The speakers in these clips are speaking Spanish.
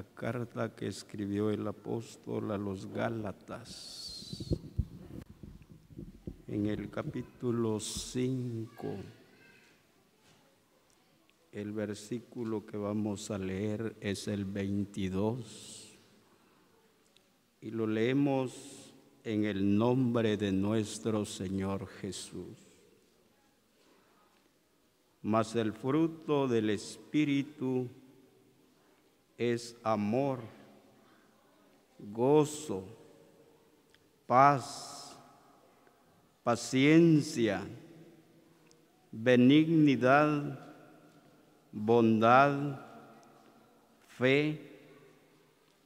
la carta que escribió el apóstol a los Gálatas, en el capítulo 5, el versículo que vamos a leer es el 22, y lo leemos en el nombre de nuestro Señor Jesús. Mas el fruto del Espíritu es amor, gozo, paz, paciencia, benignidad, bondad, fe,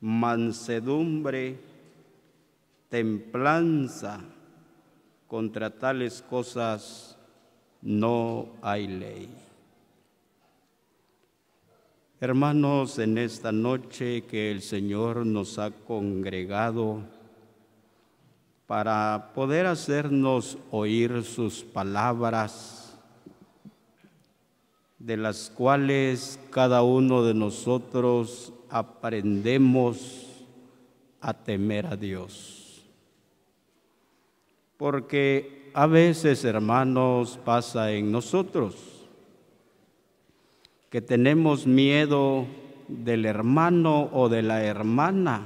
mansedumbre, templanza. Contra tales cosas no hay ley. Hermanos, en esta noche que el Señor nos ha congregado para poder hacernos oír sus palabras, de las cuales cada uno de nosotros aprendemos a temer a Dios. Porque a veces, hermanos, pasa en nosotros que tenemos miedo del hermano o de la hermana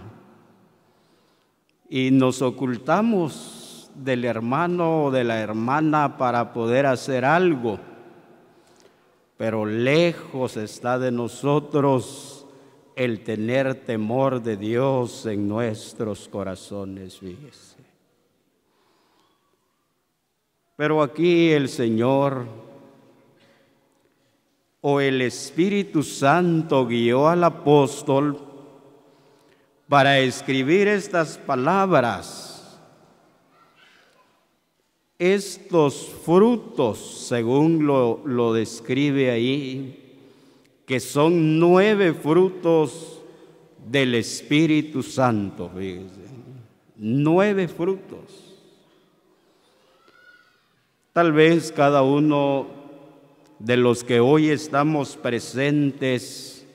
y nos ocultamos del hermano o de la hermana para poder hacer algo, pero lejos está de nosotros el tener temor de Dios en nuestros corazones, fíjese. Pero aquí el Señor o el Espíritu Santo guió al apóstol para escribir estas palabras. Estos frutos, según lo describe ahí, que son 9 frutos del Espíritu Santo, fíjense, 9 frutos. Tal vez cada uno de los que hoy estamos presentes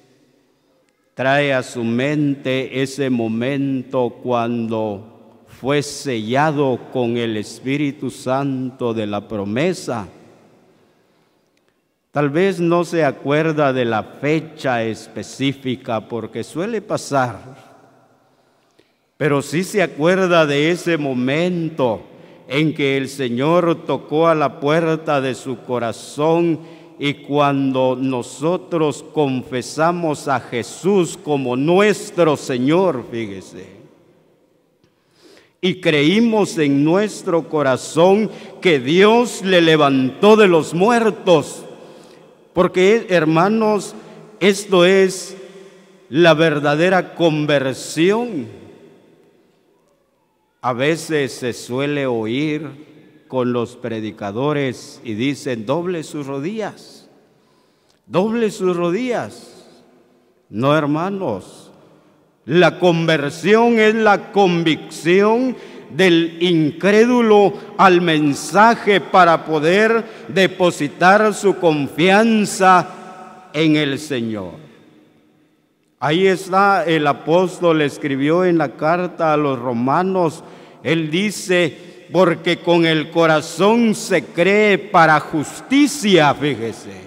trae a su mente ese momento cuando fue sellado con el Espíritu Santo de la promesa. Tal vez no se acuerda de la fecha específica porque suele pasar, pero sí se acuerda de ese momento en que el Señor tocó a la puerta de su corazón. Y cuando nosotros confesamos a Jesús como nuestro Señor, fíjese, y creímos en nuestro corazón que Dios le levantó de los muertos, porque, hermanos, esto es la verdadera conversión. A veces se suele oír con los predicadores y dicen: doble sus rodillas, doble sus rodillas. No, hermanos, la conversión es la convicción del incrédulo al mensaje para poder depositar su confianza en el Señor. Ahí está, el apóstol escribió en la carta a los romanos, él dice: porque con el corazón se cree para justicia, fíjese,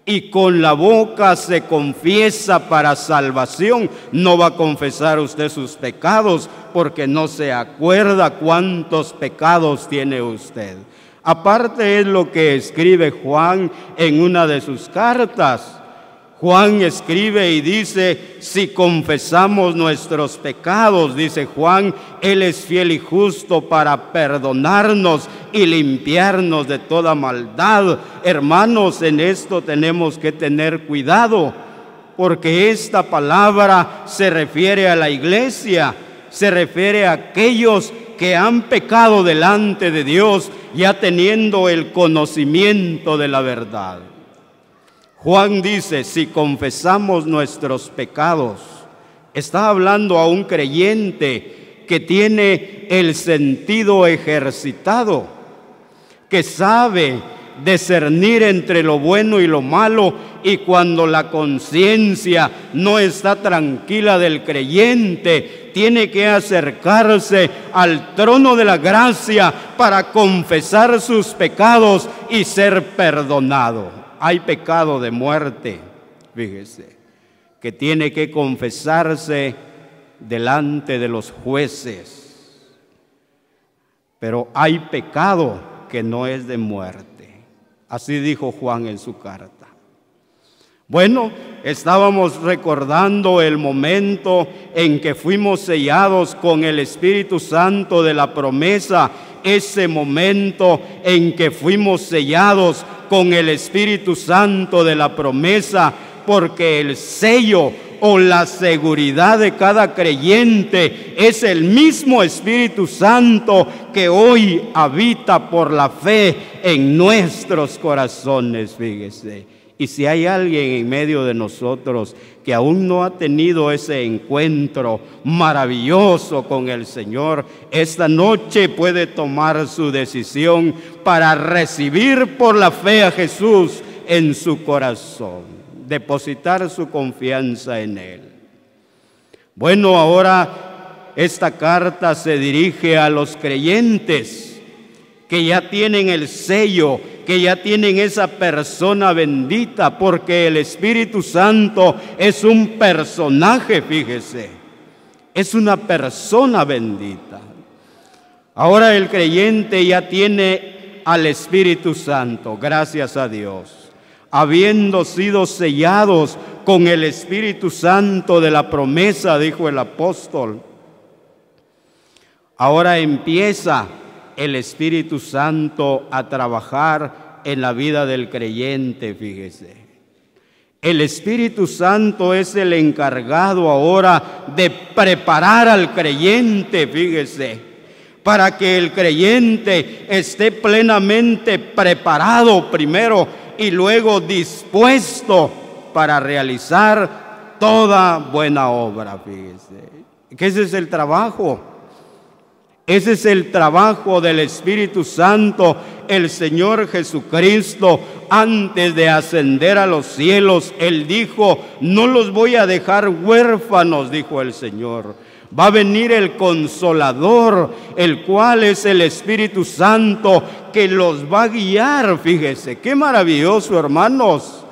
y con la boca se confiesa para salvación. No va a confesar usted sus pecados porque no se acuerda cuántos pecados tiene usted. Aparte es lo que escribe Juan en una de sus cartas. Juan escribe y dice: si confesamos nuestros pecados, dice Juan, Él es fiel y justo para perdonarnos y limpiarnos de toda maldad. Hermanos, en esto tenemos que tener cuidado, porque esta palabra se refiere a la iglesia, se refiere a aquellos que han pecado delante de Dios, ya teniendo el conocimiento de la verdad. Juan dice: si confesamos nuestros pecados, está hablando a un creyente que tiene el sentido ejercitado, que sabe discernir entre lo bueno y lo malo, y cuando la conciencia no está tranquila del creyente, tiene que acercarse al trono de la gracia para confesar sus pecados y ser perdonado. Hay pecado de muerte, fíjese, que tiene que confesarse delante de los jueces, pero hay pecado que no es de muerte. Así dijo Juan en su carta. Bueno, estábamos recordando el momento en que fuimos sellados con el Espíritu Santo de la promesa, ese momento en que fuimos sellados con el Espíritu Santo de la promesa, porque el sello o la seguridad de cada creyente es el mismo Espíritu Santo que hoy habita por la fe en nuestros corazones, fíjese. Y si hay alguien en medio de nosotros que aún no ha tenido ese encuentro maravilloso con el Señor, esta noche puede tomar su decisión para recibir por la fe a Jesús en su corazón, depositar su confianza en Él. Bueno, ahora esta carta se dirige a los creyentes que ya tienen el sello, que ya tienen esa persona bendita, porque el Espíritu Santo es un personaje, fíjese, es una persona bendita. Ahora el creyente ya tiene al Espíritu Santo, gracias a Dios. Habiendo sido sellados con el Espíritu Santo de la promesa, dijo el apóstol, ahora empieza el Espíritu Santo a trabajar en la vida del creyente, fíjese. El Espíritu Santo es el encargado ahora de preparar al creyente, fíjese, para que el creyente esté plenamente preparado primero y luego dispuesto para realizar toda buena obra, fíjese. Que ese es el trabajo. Ese es el trabajo del Espíritu Santo. El Señor Jesucristo, antes de ascender a los cielos, Él dijo: no los voy a dejar huérfanos, dijo el Señor. Va a venir el Consolador, el cual es el Espíritu Santo, que los va a guiar. Fíjese, qué maravilloso, hermanos.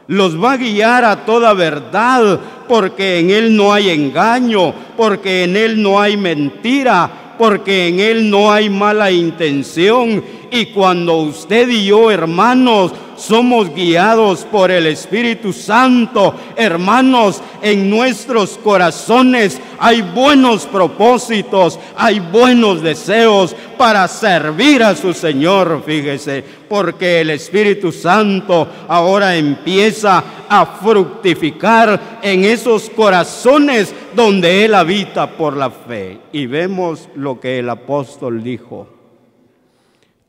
Los va a guiar a toda verdad, porque en Él no hay engaño, porque en Él no hay mentira, porque en Él no hay mala intención. Y cuando usted y yo, hermanos, somos guiados por el Espíritu Santo, hermanos, en nuestros corazones hay buenos propósitos, hay buenos deseos para servir a su Señor, fíjese, porque el Espíritu Santo ahora empieza a fructificar en esos corazones donde Él habita por la fe. Y vemos lo que el apóstol dijo: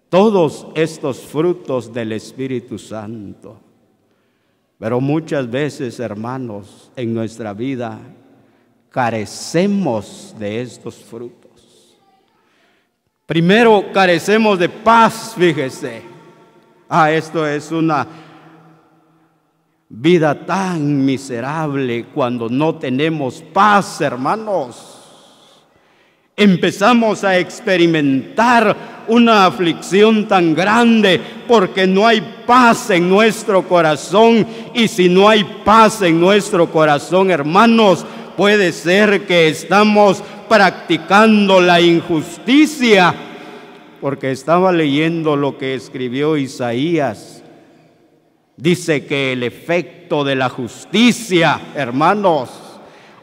todos estos frutos del Espíritu Santo. Pero muchas veces, hermanos, en nuestra vida carecemos de estos frutos. Primero, carecemos de paz, fíjese. Esto es una vida tan miserable cuando no tenemos paz, hermanos. Empezamos a experimentar una aflicción tan grande porque no hay paz en nuestro corazón. Y si no hay paz en nuestro corazón, hermanos, puede ser que estamos practicando la injusticia. Porque estaba leyendo lo que escribió Isaías. Dice que el efecto de la justicia, hermanos,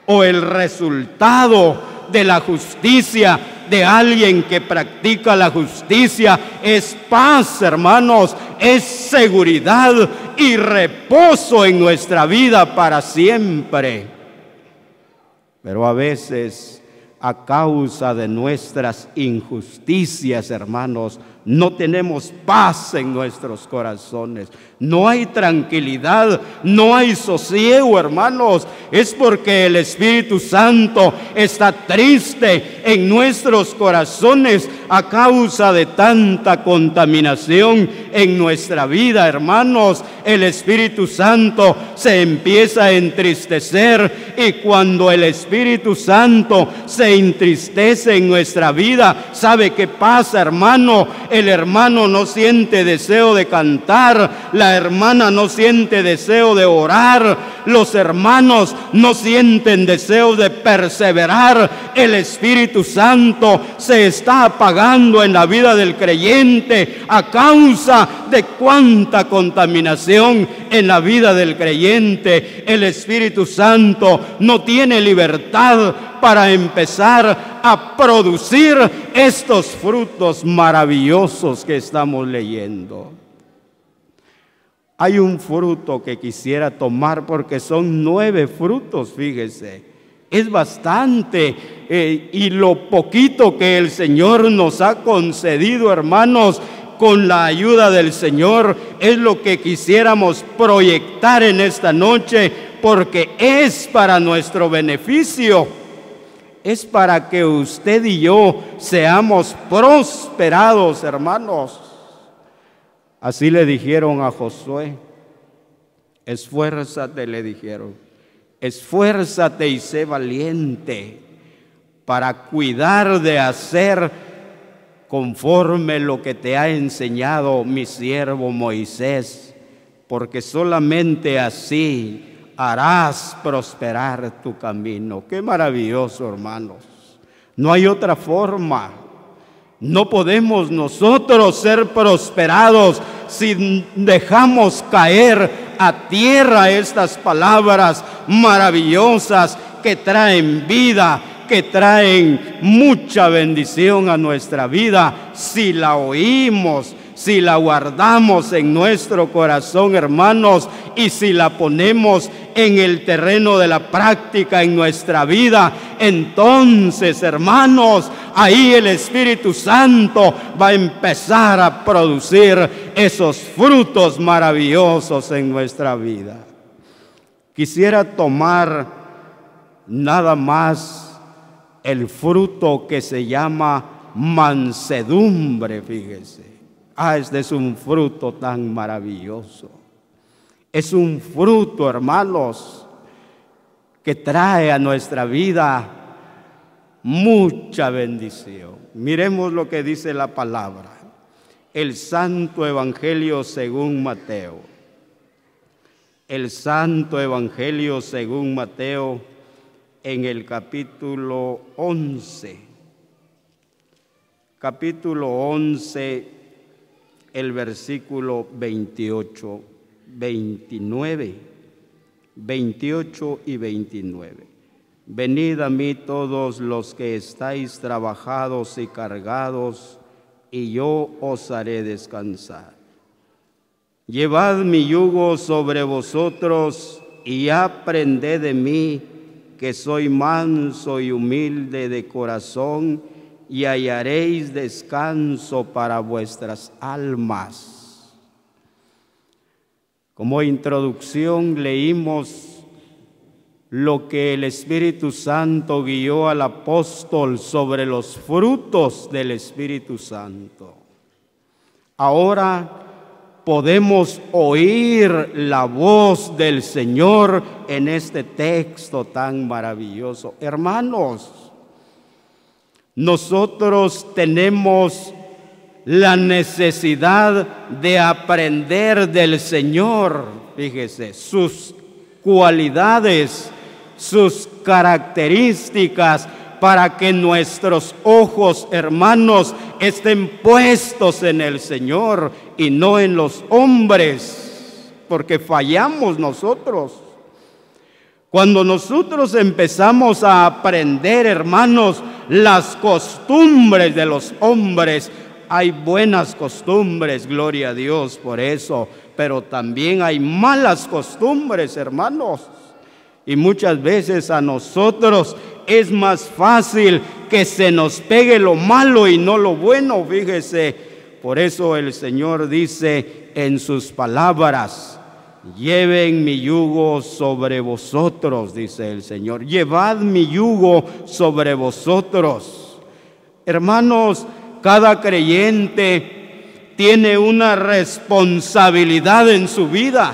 o el resultado de la justicia de alguien que practica la justicia es paz, hermanos, es seguridad y reposo en nuestra vida para siempre. Pero a veces, a causa de nuestras injusticias, hermanos, no tenemos paz en nuestros corazones. No hay tranquilidad, no hay sosiego, hermanos. Es porque el Espíritu Santo está triste en nuestros corazones a causa de tanta contaminación en nuestra vida, hermanos. El Espíritu Santo se empieza a entristecer, y cuando el Espíritu Santo se entristece en nuestra vida, ¿sabe qué pasa, hermano? El hermano no siente deseo de cantar, la hermana no siente deseo de orar, los hermanos no sienten deseo de perseverar. El Espíritu Santo se está apagando en la vida del creyente a causa de cuánta contaminación en la vida del creyente. El Espíritu Santo no tiene libertad para empezar a producir estos frutos maravillosos que estamos leyendo. Hay un fruto que quisiera tomar porque son 9 frutos, fíjese. Es bastante, y lo poquito que el Señor nos ha concedido, hermanos, con la ayuda del Señor, es lo que quisiéramos proyectar en esta noche, porque es para nuestro beneficio. Es para que usted y yo seamos prosperados, hermanos. Así le dijeron a Josué: esfuérzate, le dijeron, esfuérzate y sé valiente para cuidar de hacer conforme lo que te ha enseñado mi siervo Moisés, porque solamente así harás prosperar tu camino. Qué maravilloso, hermanos. No hay otra forma. No podemos nosotros ser prosperados si dejamos caer a tierra estas palabras maravillosas que traen vida, que traen mucha bendición a nuestra vida. Si la oímos, si la guardamos en nuestro corazón, hermanos, y si la ponemos en el terreno de la práctica en nuestra vida, entonces, hermanos, ahí el Espíritu Santo va a empezar a producir esos frutos maravillosos en nuestra vida. Quisiera tomar nada más el fruto que se llama mansedumbre, fíjese. Este es un fruto tan maravilloso. Es un fruto, hermanos, que trae a nuestra vida mucha bendición. Miremos lo que dice la palabra. El Santo Evangelio según Mateo. El Santo Evangelio según Mateo, en el capítulo 11. Capítulo 11, el versículo 28, 29, 28 y 29. Venid a mí todos los que estáis trabajados y cargados, y yo os haré descansar. Llevad mi yugo sobre vosotros y aprended de mí, que soy manso y humilde de corazón, y hallaréis descanso para vuestras almas. Como introducción leímos lo que el Espíritu Santo guió al apóstol sobre los frutos del Espíritu Santo. Ahora podemos oír la voz del Señor en este texto tan maravilloso. Hermanos, nosotros tenemos la necesidad de aprender del Señor, fíjese, sus cualidades, sus características, para que nuestros ojos, hermanos, estén puestos en el Señor y no en los hombres, porque fallamos nosotros. Cuando nosotros empezamos a aprender, hermanos, las costumbres de los hombres, hay buenas costumbres, gloria a Dios por eso, pero también hay malas costumbres, hermanos. Y muchas veces a nosotros es más fácil que se nos pegue lo malo y no lo bueno, fíjese, Por eso el Señor dice en sus palabras: lleven mi yugo sobre vosotros, dice el Señor. Llevad mi yugo sobre vosotros. Hermanos, cada creyente tiene una responsabilidad en su vida.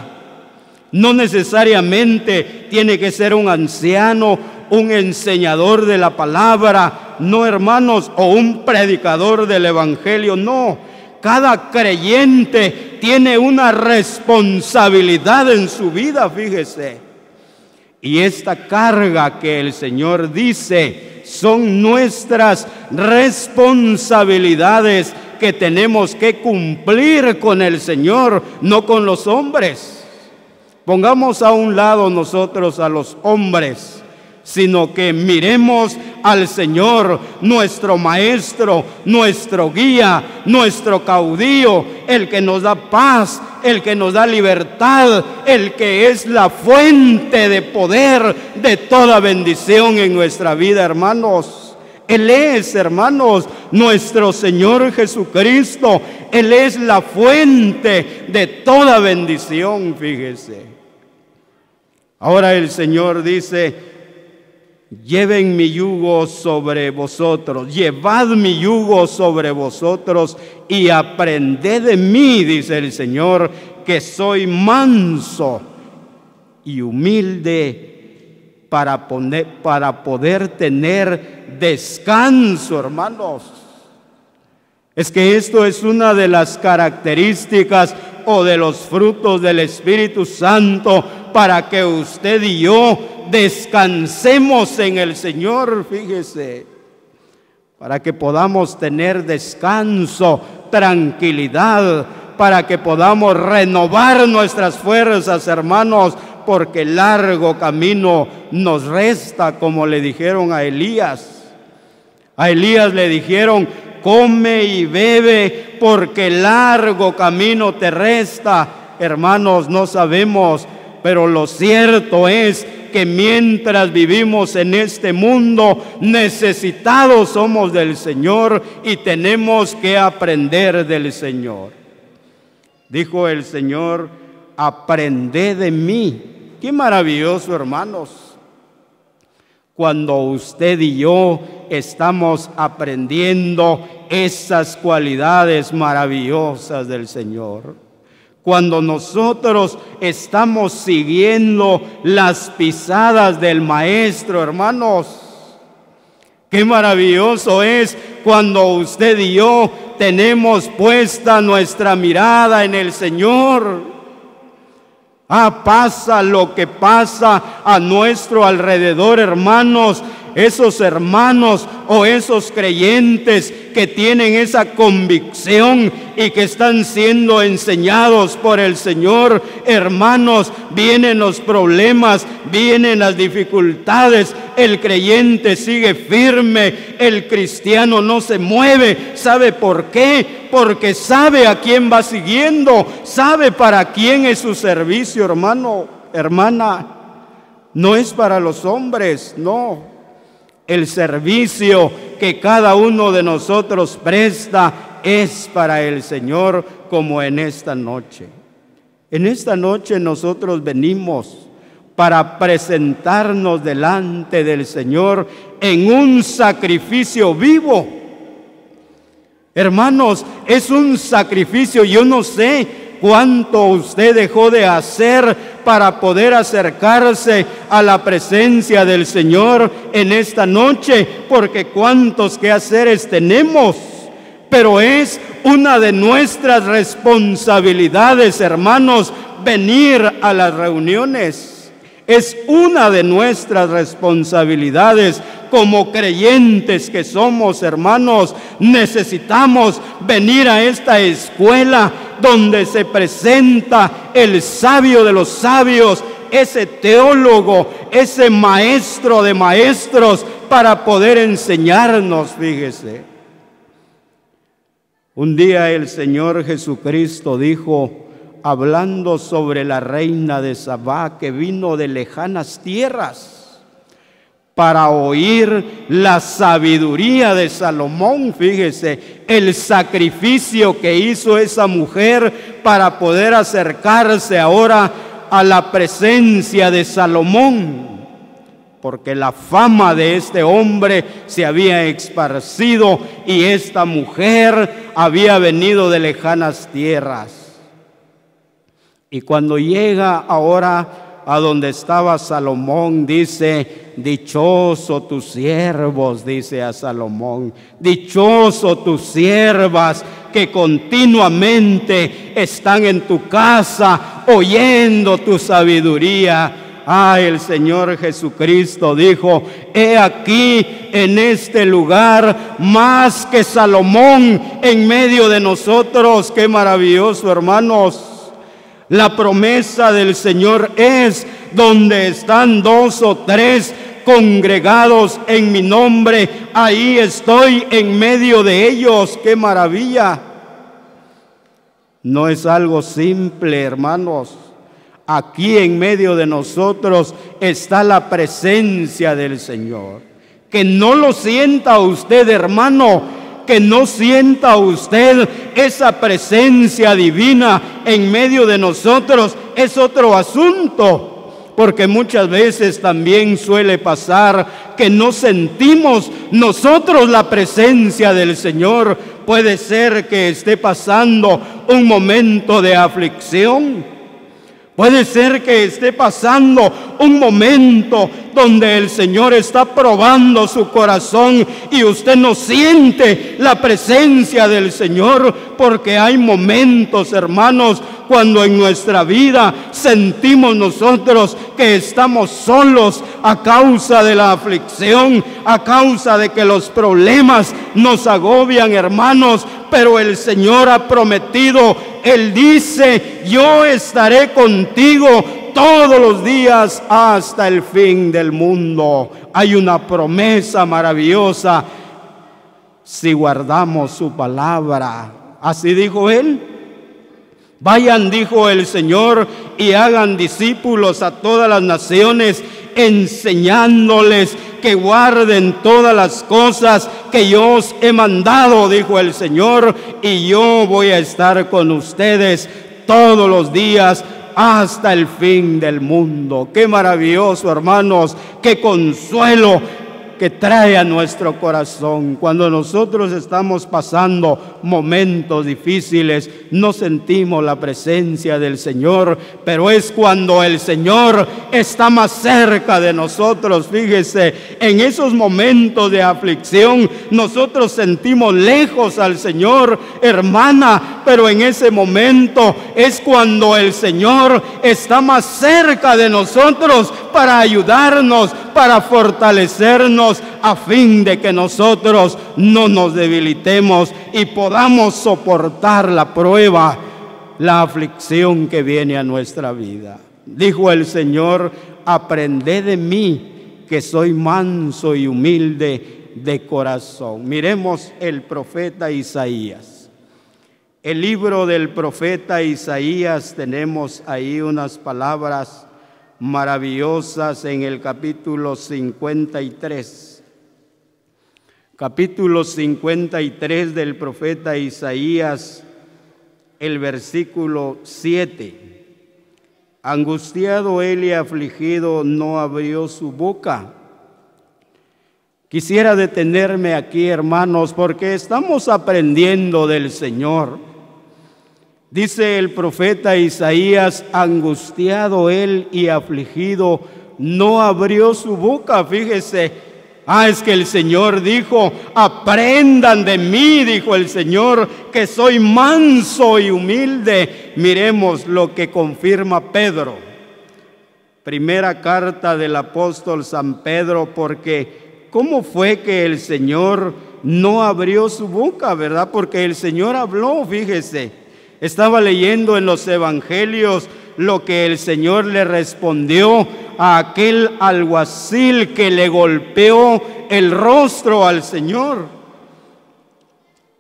No necesariamente tiene que ser un anciano, un enseñador de la palabra, no, hermanos, o un predicador del evangelio, no. Cada creyente tiene una responsabilidad en su vida, fíjese. Y esta carga que el Señor dice son nuestras responsabilidades que tenemos que cumplir con el Señor, no con los hombres. Pongamos a un lado nosotros a los hombres, sino que miremos al Señor, nuestro Maestro, nuestro guía, nuestro caudillo, el que nos da paz, el que nos da libertad, el que es la fuente de poder de toda bendición en nuestra vida, hermanos. Él es, hermanos, nuestro Señor Jesucristo. Él es la fuente de toda bendición, fíjese. Ahora el Señor dice: lleven mi yugo sobre vosotros, llevad mi yugo sobre vosotros y aprended de mí, dice el Señor, que soy manso y humilde para poder tener descanso, hermanos. Es que esto es una de las características o de los frutos del Espíritu Santo para que usted y yo descansemos en el Señor, fíjese, para que podamos tener descanso, tranquilidad, para que podamos renovar nuestras fuerzas, hermanos, porque largo camino nos resta, como le dijeron a Elías. A Elías le dijeron: come y bebe, porque largo camino te resta. Hermanos, no sabemos, pero lo cierto es que mientras vivimos en este mundo, necesitados somos del Señor y tenemos que aprender del Señor. Dijo el Señor: aprended de mí. Qué maravilloso, hermanos, cuando usted y yo estamos aprendiendo esas cualidades maravillosas del Señor. Cuando nosotros estamos siguiendo las pisadas del Maestro, hermanos. Qué maravilloso es cuando usted y yo tenemos puesta nuestra mirada en el Señor. Pasa lo que pasa a nuestro alrededor, hermanos. Esos hermanos o esos creyentes que tienen esa convicción y que están siendo enseñados por el Señor, hermanos, vienen los problemas, vienen las dificultades, el creyente sigue firme, el cristiano no se mueve. ¿Sabe por qué? Porque sabe a quién va siguiendo, sabe para quién es su servicio, hermano, hermana. No es para los hombres, no. El servicio que cada uno de nosotros presta es para el Señor, como en esta noche. En esta noche nosotros venimos para presentarnos delante del Señor en un sacrificio vivo. Hermanos, es un sacrificio. Yo no sé cuánto usted dejó de hacer para poder acercarse a la presencia del Señor en esta noche, porque cuántos quehaceres tenemos. Pero es una de nuestras responsabilidades, hermanos, venir a las reuniones. Es una de nuestras responsabilidades como creyentes que somos, hermanos. Necesitamos venir a esta escuela donde se presenta el sabio de los sabios, ese teólogo, ese maestro de maestros, para poder enseñarnos, fíjese. Un día el Señor Jesucristo dijo, hablando sobre la reina de Sabá que vino de lejanas tierras para oír la sabiduría de Salomón. Fíjese, el sacrificio que hizo esa mujer para poder acercarse ahora a la presencia de Salomón, porque la fama de este hombre se había esparcido y esta mujer había venido de lejanas tierras. Y cuando llega ahora a donde estaba Salomón, dice: dichoso tus siervos, dice a Salomón, dichoso tus siervas que continuamente están en tu casa oyendo tu sabiduría. El Señor Jesucristo dijo: he aquí en este lugar más que Salomón en medio de nosotros. Qué maravilloso, hermanos. La promesa del Señor es: donde están 2 o 3 congregados en mi nombre, ahí estoy en medio de ellos. ¡Qué maravilla! No es algo simple, hermanos. Aquí en medio de nosotros está la presencia del Señor. Que no lo sienta usted, hermano, que no sienta usted esa presencia divina en medio de nosotros es otro asunto, porque muchas veces también suele pasar que no sentimos nosotros la presencia del Señor. Puede ser que esté pasando un momento de aflicción. Puede ser que esté pasando un momento donde el Señor está probando su corazón y usted no siente la presencia del Señor, porque hay momentos, hermanos, cuando en nuestra vida sentimos nosotros que estamos solos a causa de la aflicción, a causa de que los problemas nos agobian, hermanos. Pero el Señor ha prometido, Él dice: yo estaré contigo todos los días hasta el fin del mundo. Hay una promesa maravillosa si guardamos su palabra. Así dijo Él. Vayan, dijo el Señor, y hagan discípulos a todas las naciones, enseñándoles que guarden todas las cosas que yo os he mandado, dijo el Señor, y yo voy a estar con ustedes todos los días hasta el fin del mundo. Qué maravilloso, hermanos, qué consuelo que trae a nuestro corazón. Cuando nosotros estamos pasando momentos difíciles, no sentimos la presencia del Señor, pero es cuando el Señor está más cerca de nosotros. Fíjese, en esos momentos de aflicción, nosotros sentimos lejos al Señor, hermana, pero en ese momento es cuando el Señor está más cerca de nosotros para ayudarnos, para fortalecernos, a fin de que nosotros no nos debilitemos y podamos soportar la prueba, la aflicción que viene a nuestra vida. Dijo el Señor: aprended de mí, que soy manso y humilde de corazón. Miremos el profeta Isaías. El libro del profeta Isaías, tenemos ahí unas palabras maravillosas en el capítulo 53. Capítulo 53 del profeta Isaías, el versículo 7. Angustiado él y afligido, no abrió su boca. Quisiera detenerme aquí, hermanos, porque estamos aprendiendo del Señor. Dice el profeta Isaías: angustiado él y afligido, no abrió su boca. Fíjese, es que el Señor dijo: aprendan de mí, dijo el Señor, que soy manso y humilde. Miremos lo que confirma Pedro. Primera carta del apóstol San Pedro, porque ¿cómo fue que el Señor no abrió su boca, verdad? Porque el Señor habló, fíjese. Estaba leyendo en los evangelios lo que el Señor le respondió a aquel alguacil que le golpeó el rostro al Señor.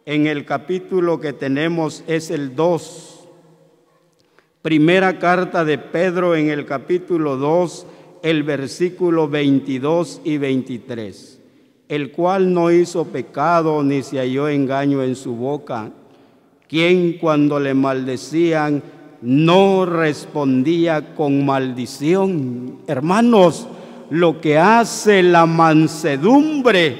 En el capítulo que tenemos es el 2. Primera carta de Pedro, en el capítulo 2, el versículo 22 y 23, el cual no hizo pecado ni se halló engaño en su boca, quien cuando le maldecían no respondía con maldición. Hermanos, lo que hace la mansedumbre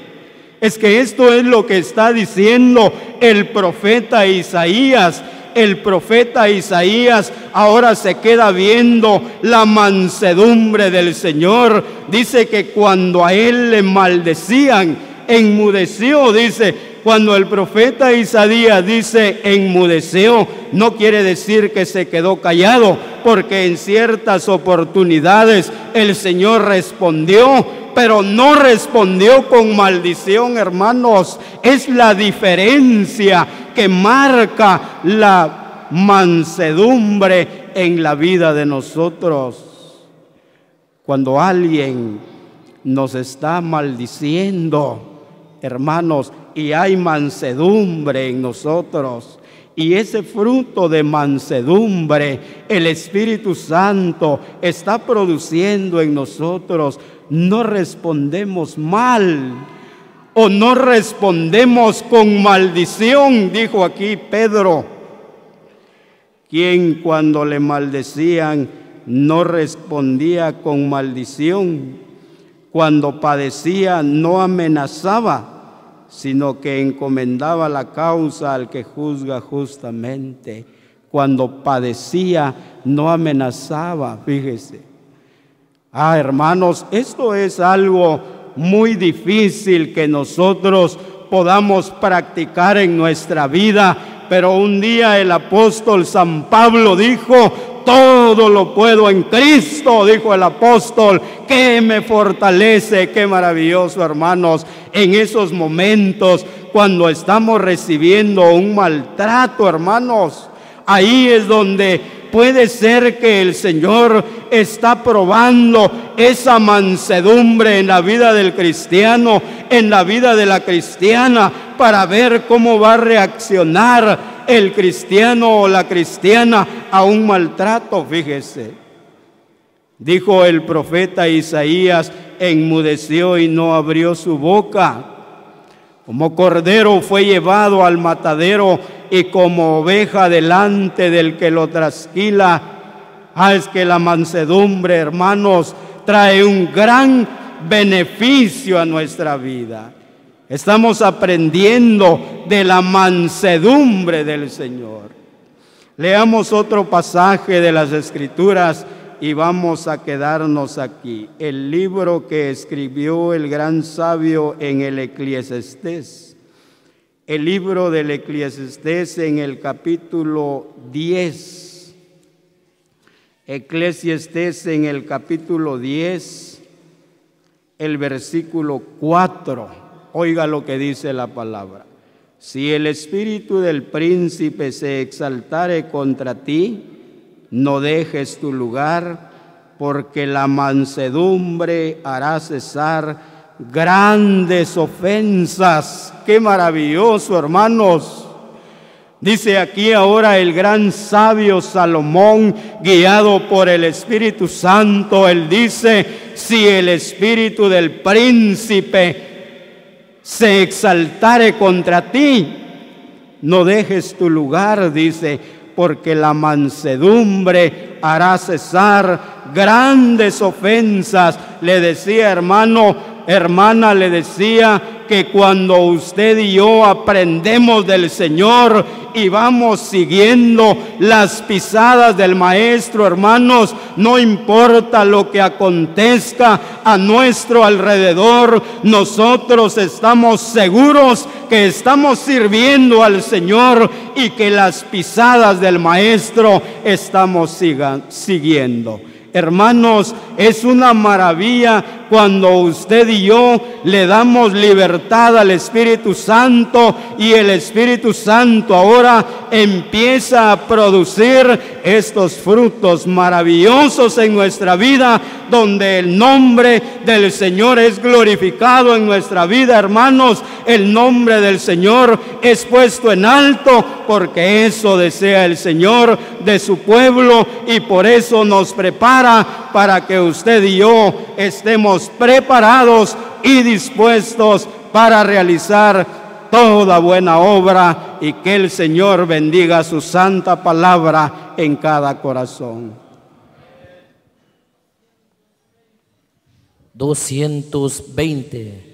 es que esto es lo que está diciendo el profeta Isaías. El profeta Isaías ahora se queda viendo la mansedumbre del Señor. Dice que cuando a él le maldecían, enmudeció, dice. Cuando el profeta Isaías dice enmudeció, no quiere decir que se quedó callado, porque en ciertas oportunidades el Señor respondió, pero no respondió con maldición, hermanos. Es la diferencia que marca la mansedumbre en la vida de nosotros. Cuando alguien nos está maldiciendo, hermanos, y hay mansedumbre en nosotros, y ese fruto de mansedumbre el Espíritu Santo está produciendo en nosotros, no respondemos mal o no respondemos con maldición, dijo aquí Pedro, quien cuando le maldecían no respondía con maldición, cuando padecía no amenazaba, sino que encomendaba la causa al que juzga justamente. Cuando padecía no amenazaba, fíjese. Hermanos, esto es algo muy difícil que nosotros podamos practicar en nuestra vida, pero un día el apóstol San Pablo dijo: todo lo puedo en Cristo, dijo el apóstol, que me fortalece. Qué maravilloso, hermanos, en esos momentos cuando estamos recibiendo un maltrato, hermanos, ahí es donde puede ser que el Señor está probando esa mansedumbre en la vida del cristiano, en la vida de la cristiana, para ver cómo va a reaccionar el cristiano o la cristiana a un maltrato. Fíjese, dijo el profeta Isaías: enmudeció y no abrió su boca. Como cordero fue llevado al matadero, y como oveja delante del que lo trasquila. Es que la mansedumbre, hermanos, trae un gran beneficio a nuestra vida. Estamos aprendiendo de la mansedumbre del Señor. Leamos otro pasaje de las Escrituras y vamos a quedarnos aquí. El libro que escribió el gran sabio en el Eclesiastés. El libro del Eclesiastés en el capítulo 10. Eclesiastés en el capítulo 10, el versículo 4. Oiga lo que dice la palabra. Si el espíritu del príncipe se exaltare contra ti, no dejes tu lugar, porque la mansedumbre hará cesar grandes ofensas. Qué maravilloso, hermanos. Dice aquí ahora el gran sabio Salomón, guiado por el Espíritu Santo, él dice: si el espíritu del príncipe se exaltare contra ti, no dejes tu lugar, dice, porque la mansedumbre hará cesar grandes ofensas. Le decía, hermano, hermana, le decía que cuando usted y yo aprendemos del Señor y vamos siguiendo las pisadas del Maestro, hermanos, no importa lo que acontezca a nuestro alrededor, nosotros estamos seguros que estamos sirviendo al Señor y que las pisadas del Maestro estamos siguiendo. Hermanos, es una maravilla cuando usted y yo le damos libertad al Espíritu Santo, y el Espíritu Santo ahora empieza a producir estos frutos maravillosos en nuestra vida, donde el nombre del Señor es glorificado en nuestra vida, hermanos. El nombre del Señor es puesto en alto, porque eso desea el Señor de su pueblo, y por eso nos prepara para que usted y yo estemos preparados y dispuestos para realizar toda buena obra, y que el Señor bendiga su santa palabra en cada corazón. 220.